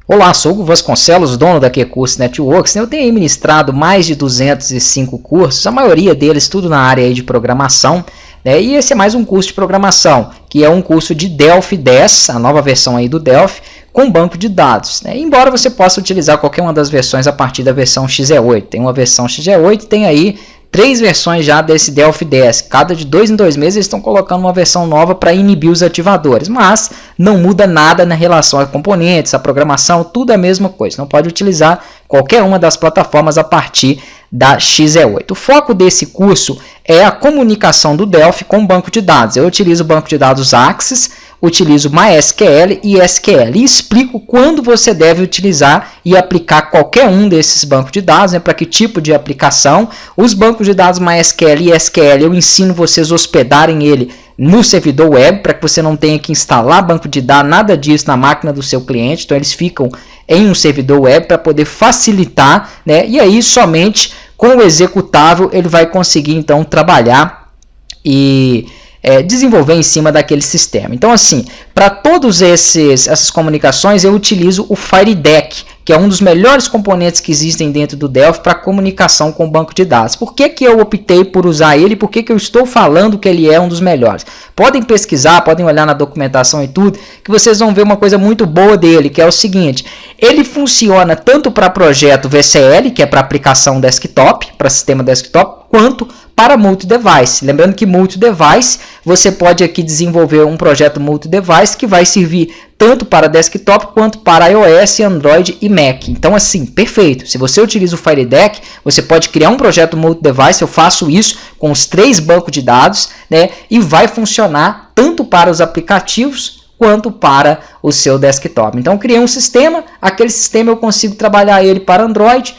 Olá, sou Hugo Vasconcelos, dono da QCursos Networks. Eu tenho ministrado mais de 205 cursos, a maioria deles tudo na área de programação, né? E esse é mais um curso de programação, que é um curso de Delphi 10, a nova versão aí do Delphi, com banco de dados, né? Embora você possa utilizar qualquer uma das versões a partir da versão XE8. Tem uma versão XE8 e tem aí 3 versões já desse Delphi 10. Cada de 2 em 2 meses eles estão colocando uma versão nova para inibir os ativadores. Mas não muda nada na relação a componentes, a programação, tudo é a mesma coisa. Não pode utilizar qualquer uma das plataformas a partir da XE8. O foco desse curso é a comunicação do Delphi com o banco de dados. Eu utilizo o banco de dados Axis, utilizo MySQL e SQL e explico quando você deve utilizar e aplicar qualquer um desses bancos de dados, né, para que tipo de aplicação. Os bancos de dados MySQL e SQL eu ensino vocês a hospedarem ele no servidor web, para que você não tenha que instalar banco de dados, nada disso na máquina do seu cliente. Então eles ficam em um servidor web para poder facilitar, né, e aí somente com o executável ele vai conseguir então trabalhar e desenvolver em cima daquele sistema. Então assim, para todas essas comunicações eu utilizo o FireDeck, que é um dos melhores componentes que existem dentro do Delphi para comunicação com o banco de dados. Por que eu optei por usar ele? Por que eu estou falando que ele é um dos melhores? Podem pesquisar, podem olhar na documentação e tudo, que vocês vão ver uma coisa muito boa dele, que é o seguinte: ele funciona tanto para projeto VCL, que é para aplicação desktop, para sistema desktop, quanto para multi-device. Lembrando que multi-device, você pode aqui desenvolver um projeto multi-device que vai servir tanto para desktop quanto para iOS, Android e Mac. Então assim, perfeito. Se você utiliza o FireDeck, você pode criar um projeto multi-device. Eu faço isso com os 3 bancos de dados, né? E vai funcionar tanto para os aplicativos quanto para o seu desktop. Então criei um sistema, aquele sistema eu consigo trabalhar ele para Android,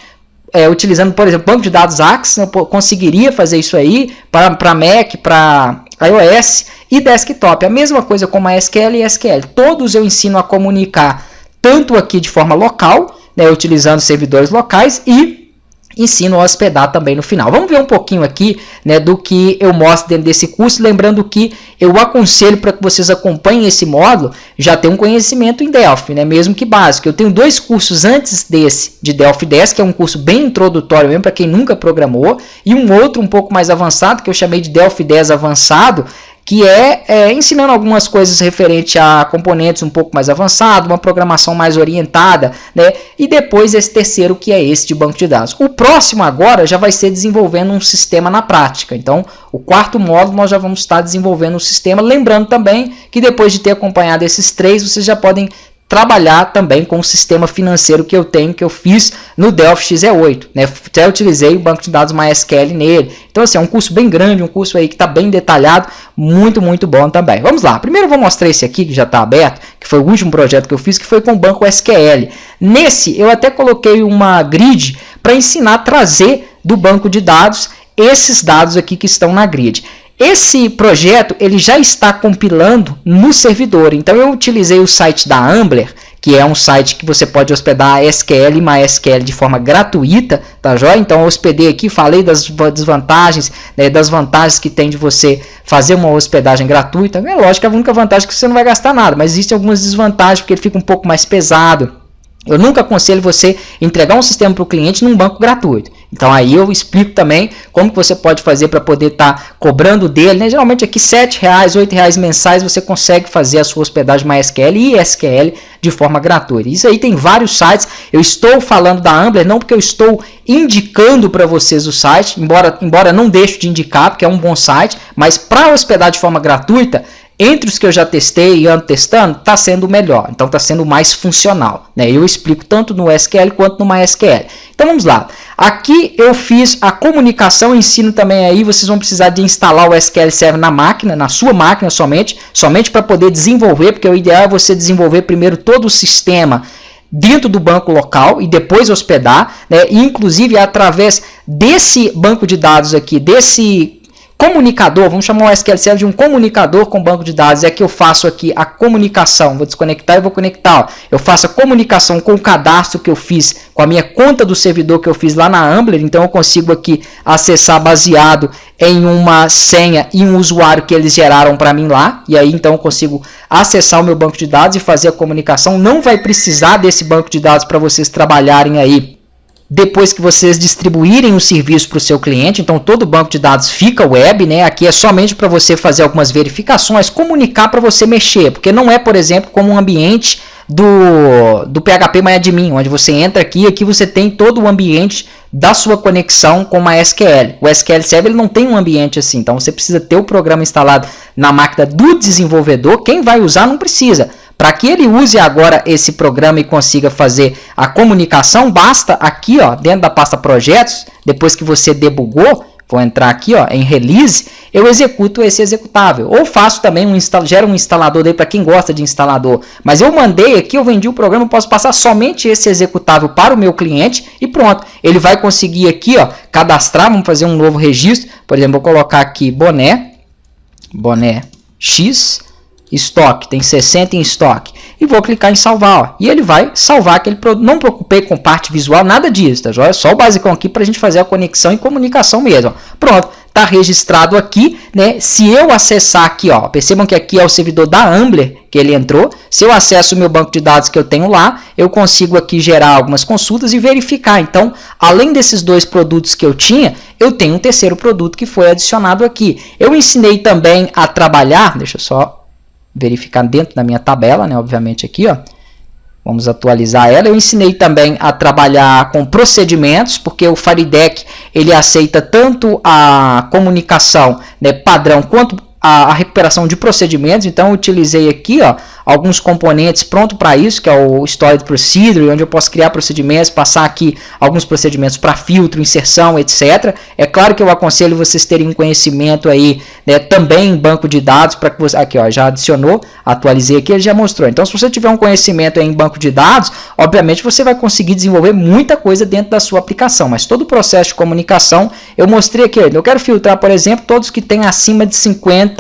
utilizando, por exemplo, banco de dados Axis. Eu conseguiria fazer isso aí para Mac, para iOS e desktop. A mesma coisa com MySQL e SQL. Todos eu ensino a comunicar tanto aqui de forma local, né, utilizando servidores locais, e ensino a hospedar também no final. Vamos ver um pouquinho aqui, né, do que eu mostro dentro desse curso, lembrando que eu aconselho para que vocês acompanhem esse módulo, já tem um conhecimento em Delphi, né, mesmo que básico. Eu tenho 2 cursos antes desse, de Delphi 10, que é um curso bem introdutório mesmo para quem nunca programou, e um outro um pouco mais avançado, que eu chamei de Delphi 10 avançado, que ensinando algumas coisas referente a componentes um pouco mais avançado, uma programação mais orientada, né? E depois esse terceiro, que é esse de banco de dados. O próximo agora já vai ser desenvolvendo um sistema na prática. Então, o 4º módulo nós já vamos estar desenvolvendo um sistema. Lembrando também que depois de ter acompanhado esses 3, vocês já podem trabalhar também com o sistema financeiro que eu tenho, que eu fiz no Delphi XE8, né? Até utilizei o banco de dados MySQL nele. Então assim, é um curso bem grande, um curso aí que está bem detalhado, muito bom também. Vamos lá, primeiro eu vou mostrar esse aqui que já está aberto, que foi o último projeto que eu fiz, que foi com o banco SQL. Nesse eu até coloquei uma grid para ensinar a trazer do banco de dados esses dados aqui que estão na grid. Esse projeto ele já está compilando no servidor, então eu utilizei o site da Ambler, que é um site que você pode hospedar SQL e MySQL de forma gratuita, tá joia? Então eu hospedei aqui, falei das desvantagens, né, das vantagens que tem de você fazer uma hospedagem gratuita. É lógico que a única vantagem é que você não vai gastar nada, mas existem algumas desvantagens, porque ele fica um pouco mais pesado. Eu nunca aconselho você entregar um sistema para o cliente num banco gratuito. Então aí eu explico também como que você pode fazer para poder estar cobrando dele, né? Geralmente aqui R$7, R$8 mensais você consegue fazer a sua hospedagem MySQL e SQL de forma gratuita. Isso aí tem vários sites. Eu estou falando da Ambler não porque eu estou indicando para vocês o site, embora não deixe de indicar, porque é um bom site, mas para hospedar de forma gratuita, entre os que eu já testei e ando testando, está sendo o melhor. Então está sendo mais funcional, né? Eu explico tanto no SQL quanto no MySQL. Então vamos lá. Aqui eu fiz a comunicação, ensino também aí. Vocês vão precisar de instalar o SQL Server na máquina, na sua máquina somente para poder desenvolver, porque o ideal é você desenvolver primeiro todo o sistema dentro do banco local e depois hospedar, né? E, inclusive através desse banco de dados aqui, desse comunicador, vamos chamar o SQL Server de um comunicador com banco de dados, é que eu faço aqui a comunicação, vou desconectar e vou conectar, ó. Eu faço a comunicação com o cadastro que eu fiz, com a minha conta do servidor que eu fiz lá na Ambler, então eu consigo aqui acessar baseado em uma senha e um usuário que eles geraram para mim lá, e aí então eu consigo acessar o meu banco de dados e fazer a comunicação. Não vai precisar desse banco de dados para vocês trabalharem aí depois que vocês distribuírem o serviço para o seu cliente. Então todo o banco de dados fica web, né? Aqui é somente para você fazer algumas verificações, comunicar para você mexer, porque não é, por exemplo, como um ambiente do PHPMyAdmin, onde você entra aqui e aqui você tem todo o ambiente da sua conexão com uma SQL. O SQL Server ele não tem um ambiente assim, então você precisa ter o programa instalado na máquina do desenvolvedor. Quem vai usar não precisa. Para que ele use agora esse programa e consiga fazer a comunicação, basta aqui, ó, dentro da pasta projetos, depois que você debugou, vou entrar aqui, ó, em release, eu executo esse executável. Ou faço também gero um instalador daí para quem gosta de instalador. Mas eu mandei aqui, eu vendi o programa, eu posso passar somente esse executável para o meu cliente e pronto. Ele vai conseguir aqui, ó, cadastrar, vamos fazer um novo registro. Por exemplo, vou colocar aqui boné X, estoque, tem 60 em estoque, e vou clicar em salvar, ó, e ele vai salvar aquele produto. Não preocupei com parte visual, nada disso, tá joia? Só o basicão aqui para a gente fazer a conexão e comunicação mesmo, ó. Pronto, tá registrado aqui, né? Se eu acessar aqui, ó, percebam que aqui é o servidor da Ambler que ele entrou. Se eu acesso o meu banco de dados que eu tenho lá, eu consigo aqui gerar algumas consultas e verificar. Então, além desses dois produtos que eu tinha, eu tenho um terceiro produto que foi adicionado aqui. Eu ensinei também a trabalhar, deixa eu só verificar dentro da minha tabela, né? Obviamente aqui, ó. Vamos atualizar ela. Eu ensinei também a trabalhar com procedimentos, porque o FireDeck ele aceita tanto a comunicação, né, padrão quanto a recuperação de procedimentos. Então eu utilizei aqui, ó, alguns componentes pronto para isso, que é o Stored Procedure, onde eu posso criar procedimentos, passar aqui alguns procedimentos para filtro, inserção, etc. É claro que eu aconselho vocês terem um conhecimento aí, né, também em banco de dados, para que você, aqui, ó, já adicionou, atualizei aqui, ele já mostrou. Então se você tiver um conhecimento aí em banco de dados, obviamente você vai conseguir desenvolver muita coisa dentro da sua aplicação, mas todo o processo de comunicação eu mostrei aqui. Eu quero filtrar, por exemplo, todos que têm acima de 50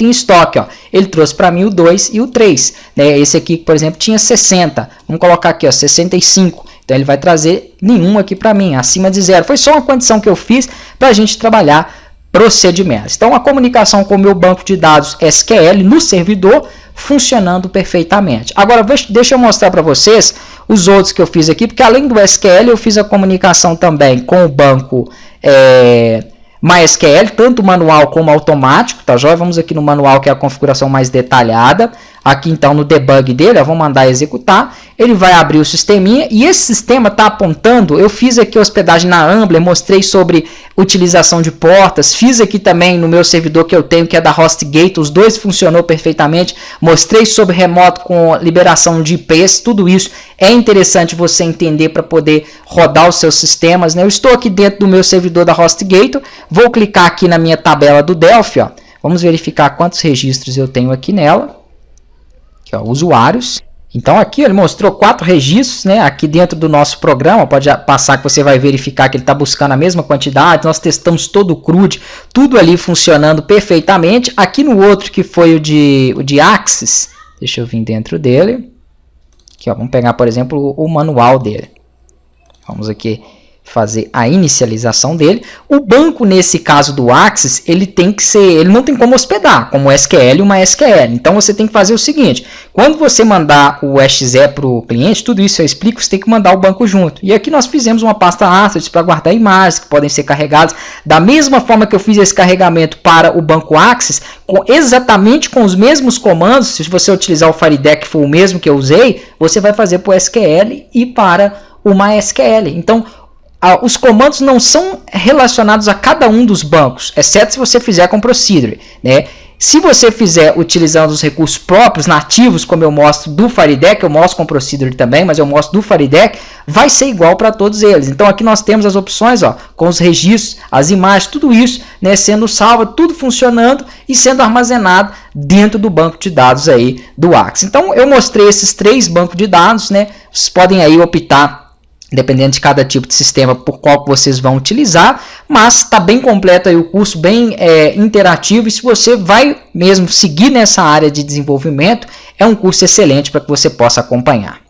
em estoque, ó. Ele trouxe para mim o 2 e o 3, né? Esse aqui, por exemplo, tinha 60. Vamos colocar aqui, ó, 65. Então ele vai trazer nenhum aqui para mim, acima de 0. Foi só uma condição que eu fiz para a gente trabalhar procedimentos. Então a comunicação com o meu banco de dados SQL no servidor funcionando perfeitamente. Agora deixa eu mostrar para vocês os outros que eu fiz aqui, porque além do SQL eu fiz a comunicação também com o banco MySQL, tanto manual como automático, tá joia? Vamos aqui no manual, que é a configuração mais detalhada. Aqui então no debug dele, eu vou mandar executar, ele vai abrir o sisteminha e esse sistema está apontando. Eu fiz aqui hospedagem na Ambler, mostrei sobre utilização de portas, fiz aqui também no meu servidor que eu tenho, que é da HostGator, os dois funcionou perfeitamente, mostrei sobre remoto com liberação de IPs, tudo isso é interessante você entender para poder rodar os seus sistemas, né? Eu estou aqui dentro do meu servidor da HostGator, vou clicar aqui na minha tabela do Delphi, ó. Vamos verificar quantos registros eu tenho aqui nela. Aqui, ó, usuários. Então aqui ele mostrou 4 registros, né? Aqui dentro do nosso programa, pode passar que você vai verificar que ele está buscando a mesma quantidade. Nós testamos todo o CRUD, tudo ali funcionando perfeitamente. Aqui no outro que foi o de Axis, deixa eu vir dentro dele. Aqui, ó, vamos pegar, por exemplo, o manual dele. Vamos aqui fazer a inicialização dele. O banco, nesse caso do Axis, ele tem que ser, ele não tem como hospedar, como o SQL e uma SQL. Então você tem que fazer o seguinte: quando você mandar o exe para o cliente, tudo isso eu explico, você tem que mandar o banco junto. E aqui nós fizemos uma pasta assets para guardar imagens que podem ser carregadas. Da mesma forma que eu fiz esse carregamento para o banco Axis, exatamente com os mesmos comandos, se você utilizar o FireDeck, que foi o mesmo que eu usei, você vai fazer para o SQL e para o MySQL. Então, os comandos não são relacionados a cada um dos bancos, exceto se você fizer com Procedure, né? Se você fizer utilizando os recursos próprios, nativos, como eu mostro do FireDeck, eu mostro com Procedure também, mas eu mostro do FireDeck, vai ser igual para todos eles. Então aqui nós temos as opções, ó, com os registros, as imagens, tudo isso, né, sendo salvo, tudo funcionando e sendo armazenado dentro do banco de dados aí do Axis. Então eu mostrei esses 3 bancos de dados, né? Vocês podem aí optar dependendo de cada tipo de sistema por qual vocês vão utilizar, mas está bem completo aí o curso, bem interativo, e se você vai mesmo seguir nessa área de desenvolvimento, é um curso excelente para que você possa acompanhar.